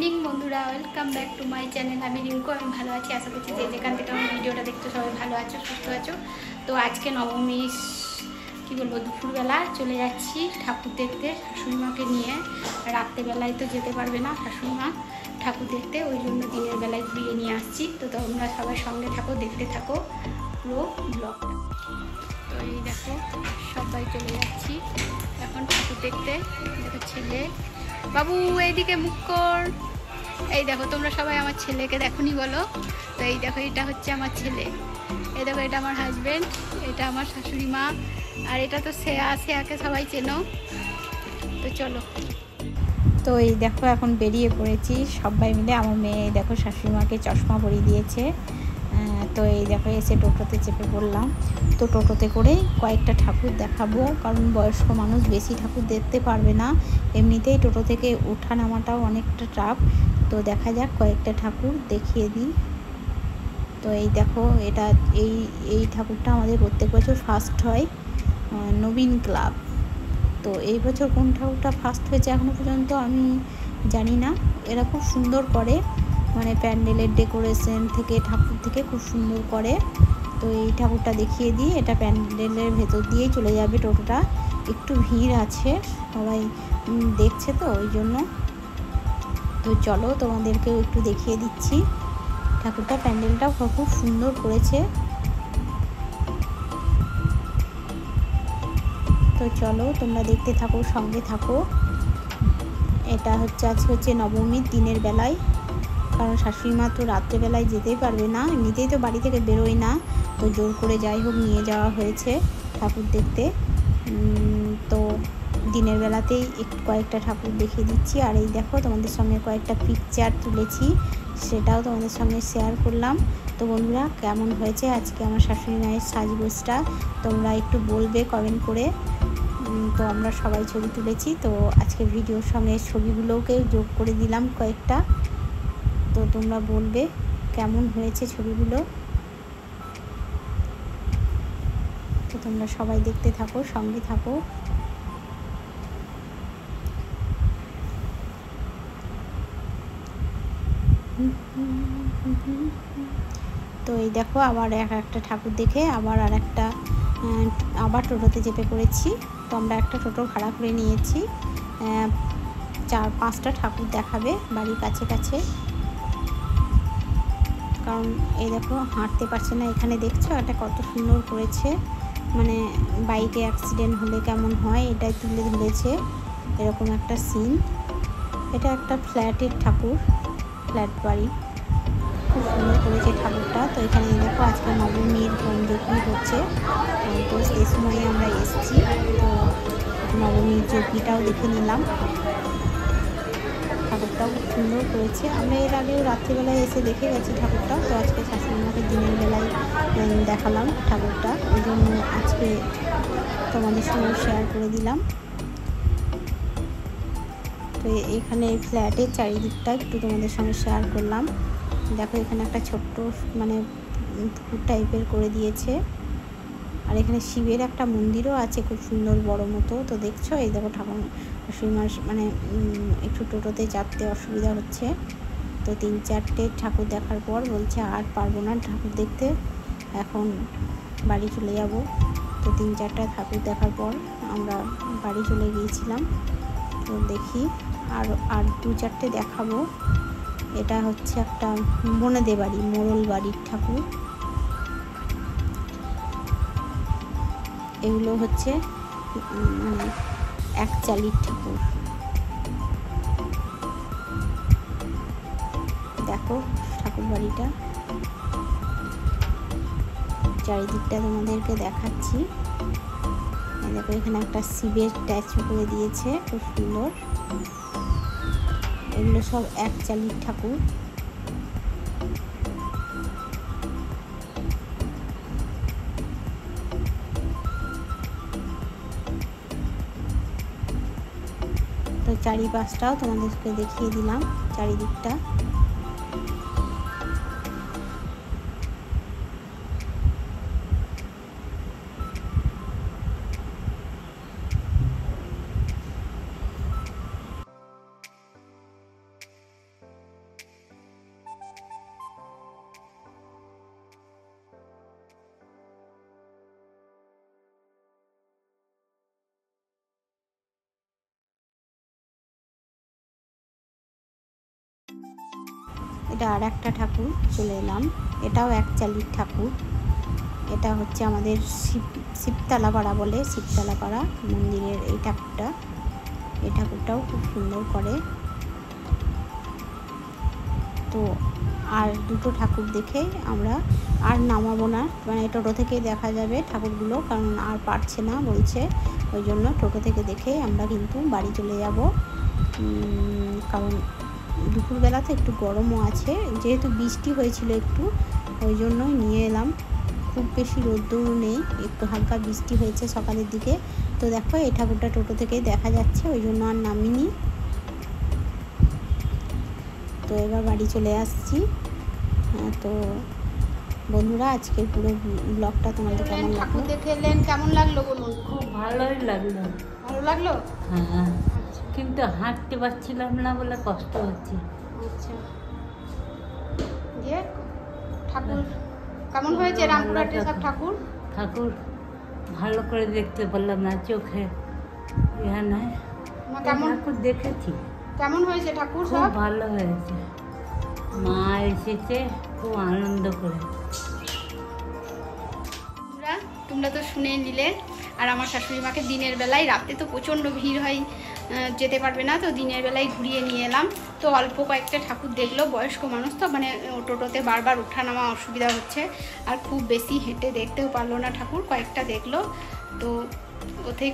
Evening বন্ধুরা, welcome back to my channel. আমি রিঙ্কু, আমি ভালো আছি। আশা করছি যে যেখান থেকে আমার ভিডিওটা দেখতে সবাই ভালো আছো, সুস্থ আছো। তো আজকে নবমী কী বলবো, দুপুরবেলা চলে যাচ্ছি ঠাকুর দেখতে শাশুড়িমাকে নিয়ে। রাত্রেবেলায় তো যেতে পারবে না শাশুড়িমা ঠাকুর দেখতে, ওই জন্য দিনের বেলায় ঘুরিয়ে নিয়ে আসছি। তো তোমরা সবাই সঙ্গে থাকো, দেখতে থাকো পুরো ব্লগটা। তো এই দেখো সবাই চলে যাচ্ছি এখন ঠাকুর দেখতে। দেখো ছেলে বাবু এইদিকে মুখ কর। এই দেখো তোমরা সবাই আমার ছেলেকে দেখোনি বলো। তো এই দেখো এটা হচ্ছে আমার ছেলে, এই দেখো এটা আমার হাজবেন্ড, এটা আমার শাশুড়ি মা, আর এটা তো শ্রেয়াকে সবাই চেনো। তো চলো। তো এই দেখো এখন বেরিয়ে পড়েছি সবাই মিলে। আমার মেয়ে দেখো শাশুড়ি মাকে চশমা পরিয়ে দিয়েছে। তো এই দেখো এসে টোটোতে চেপে পড়লাম। তো টোটোতে করে কয়েকটা ঠাকুর দেখাবো, কারণ বয়স্ক মানুষ বেশি ঠাকুর দেখতে পারবে না। এমনিতেই টোটো থেকে ওঠা নামাটাও অনেকটা চাপ। তো দেখা যাক কয়েকটা ঠাকুর দেখিয়ে দিই। তো এই দেখো এটা এই ঠাকুরটা আমাদের প্রত্যেক বছর ফার্স্ট হয়, নবীন ক্লাব। তো এই বছর কোন ঠাকুরটা ফার্স্ট হয়েছে এখনও পর্যন্ত আমি জানি না। এরা খুব সুন্দর করে, মানে প্যান্ডেলের ডেকোরেশন থেকে ঠাকুর থেকে খুব সুন্দর করে। তো এই ঠাকুরটা দেখিয়ে দিই। এটা প্যান্ডেলের ভেতর দিয়েই চলে যাবে টোটোটা। একটু ভিড় আছে, সবাই দেখছে তো ওই জন্য। তো চলো তোমাদেরকেও একটু দেখিয়ে দিচ্ছি ঠাকুরটা। প্যান্ডেলটাও খুব সুন্দর করেছে। তো চলো তোমরা দেখতে থাকো, সঙ্গে থাকো। এটা আজকে হচ্ছে নবমীর দিনের বেলায়, কারণ শাশুড়ি মা তো রাত্রেবেলায় যেতেই পারবে না, এমনিতেই তো বাড়ি থেকে বেরোয় না। তো জোর করে যাই হোক নিয়ে যাওয়া হয়েছে ঠাকুর দেখতে। তো দিনের বেলাতেই কয়েকটা ঠাকুর দেখিয়ে দিচ্ছি। আর এই দেখো তোমাদের সঙ্গে কয়েকটা পিকচার তুলেছি, সেটাও তোমাদের সঙ্গে শেয়ার করলাম। তো বন্ধুরা, কেমন হয়েছে আজকে আমার শাশুড়ি মায়ের সাজগোজটা তোমরা একটু বলবে কমেন্ট করে। তো আমরা সবাই ছবি তুলেছি। তো আজকে ভিডিওর সঙ্গে ছবিগুলোকেও যোগ করে দিলাম কয়েকটা। তো তোমরা বলবে কেমন হয়েছে ছবিগুলো। তো তোমরা সবাই দেখতে থাকো, সঙ্গে থাকো। তো এই দেখো আবার একটা ঠাকুর দেখে আবার টোটোতে চেপে পড়েছি। তো আমরা একটা টোটো ভাড়া করে নিয়েছি, 4-5টা ঠাকুর দেখাবে বাড়ির কাছে কাছে। কারণ এই দেখো হাঁটতে পারছে না, এখানে দেখছো এটা কত সুন্দর করেছে, মানে বাইকে অ্যাক্সিডেন্ট হলে কেমন হয় এটাই তুলে ধরেছে, এরকম একটা সিন। এটা একটা ফ্ল্যাটের ঠাকুর, ফ্ল্যাট বাড়ি, খুব সুন্দর করেছে ঠাকুরটা। তো এখানে দেখো আজকে নবমীর যজ্ঞ হচ্ছে, তো সেই সময়ে আমরা এসেছি। তো নবমীর যজ্ঞটাও দেখে নিলাম। ঠাকুরটাও খুব সুন্দর করেছে। আমরা এর আগেও রাত্রিবেলায় এসে দেখে গেছি ঠাকুরটা। তো আজকে শাশুড়িমাকে দিনের বেলায় দেখালাম ঠাকুরটা, ওই জন্য আজকে তোমাদের সঙ্গে শেয়ার করে দিলাম। তো এখানে ফ্ল্যাটের চারিদিকটা একটু তোমাদের সঙ্গে শেয়ার করলাম। দেখো এখানে একটা ছোট্ট মানে পুকুর টাইপের করে দিয়েছে। আর এখানে শিবের একটা মন্দিরও আছে খুব সুন্দর বড় মতো। তো দেখছো এই দেখো শাশুড়িমার মানে একটু টোটোতে চাপতে অসুবিধা হচ্ছে। তো 3-4টে ঠাকুর দেখার পর বলছে আর পারবো না ঠাকুর দেখতে, এখন বাড়ি চলে যাব। তো 3-4টা ঠাকুর দেখার পর আমরা বাড়ি চলে গিয়েছিলাম। তো দেখি আর 2-4টে দেখাবো। এটা হচ্ছে একটা বনেদে বাড়ি, মোড়ল বাড়ির ঠাকুর। এগুলো হচ্ছে মানে একচালির ঠাকুর। দেখো ঠাকুর বাড়িটা, চারিদিকটা তোমাদেরকে দেখাচ্ছি। দেখো এখানে একটা শিবের স্ট্যাচু করে দিয়েছে, খুব সুন্দর। এগুলো সব একচালির ঠাকুর। তো চারিপাশটাও তোমাদেরকে দেখিয়ে দিলাম, চারিদিকটা। এটা আর একটা ঠাকুর চলে এলাম, এটাও একচালির ঠাকুর। এটা হচ্ছে আমাদের শিবতলা পাড়া বলে, শিবতলা পাড়া মন্দিরের এই ঠাকুরটা। এই ঠাকুরটাও খুব সুন্দর করে। তো আর দুটো ঠাকুর দেখে আমরা আর নামাবো না, মানে টোটো থেকেই দেখা যাবে ঠাকুরগুলো, কারণ আর পারছে না বলছে, ওই জন্য টোটো থেকে দেখে আমরা কিন্তু বাড়ি চলে যাব। কারণ দুপুরবেলা তো একটু গরমও আছে, যেহেতু বৃষ্টি হয়েছিল একটু, ওই জন্যই নিয়ে এলাম। খুব বেশি রোদ্দুর নেই, একটু হালকা বৃষ্টি হয়েছে সকালের দিকে। তো দেখো এই ঠাকুরটা টোটো থেকেই দেখা যাচ্ছে, ওই জন্য আর নামিনি। তো এবার বাড়ি চলে আসছি। তো বন্ধুরা আজকের পুরো ব্লগটা তোমাদের কেমন লাগলো? দেখে এলেন, কেমন লাগলো বলুন? খুব ভালোই লাগলো। ভালো লাগলো? হ্যাঁ, কিন্তু হাঁটতে পারছিলাম না বলে কষ্ট হচ্ছে। আচ্ছা, দিয়ে ঠাকুর কেমন হয়েছে? রামপুরহাটের সব ঠাকুর ভালো করে দেখতে পারলাম না, চোখে এখানে ঠাকুর দেখেছি। কেমন হয়েছে ঠাকুর? খুব ভালো হয়েছে, মা এসেছে খুব আনন্দ করে। তোমরা তো শুনে নিলে। আর আমার শাশুড়ি মাকে দিনের বেলায়, রাতে তো প্রচণ্ড ভিড় হয়, যেতে পারবে না, তো দিনের বেলায় ঘুরিয়ে নিয়ে এলাম। তো অল্প কয়েকটা ঠাকুর দেখলো, বয়স্ক মানুষ তো, মানে টোটোতে বারবার ওঠা নামা অসুবিধা হচ্ছে, আর খুব বেশি হেঁটে দেখতেও পারলো না ঠাকুর, কয়েকটা দেখলো। তো ওতে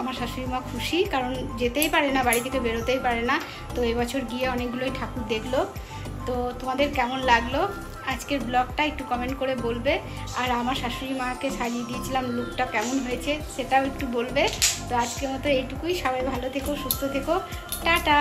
আমার শাশুড়ি মা খুশি, কারণ যেতেই পারে না, বাড়ি থেকে বেরোতেই পারে না। তো এবছর গিয়ে অনেকগুলোই ঠাকুর দেখলো। তো তোমাদের কেমন লাগলো আজকের ব্লগটা একটু কমেন্ট করে বলবে। আর আমার শাশুড়ি মাকে সাজিয়ে দিয়েছিলাম, লুকটা কেমন হয়েছে সেটাও একটু বলবে। তো আজকের মতো এইটুকুই, সবাই ভালো থেকো, সুস্থ থেকো, টাটা।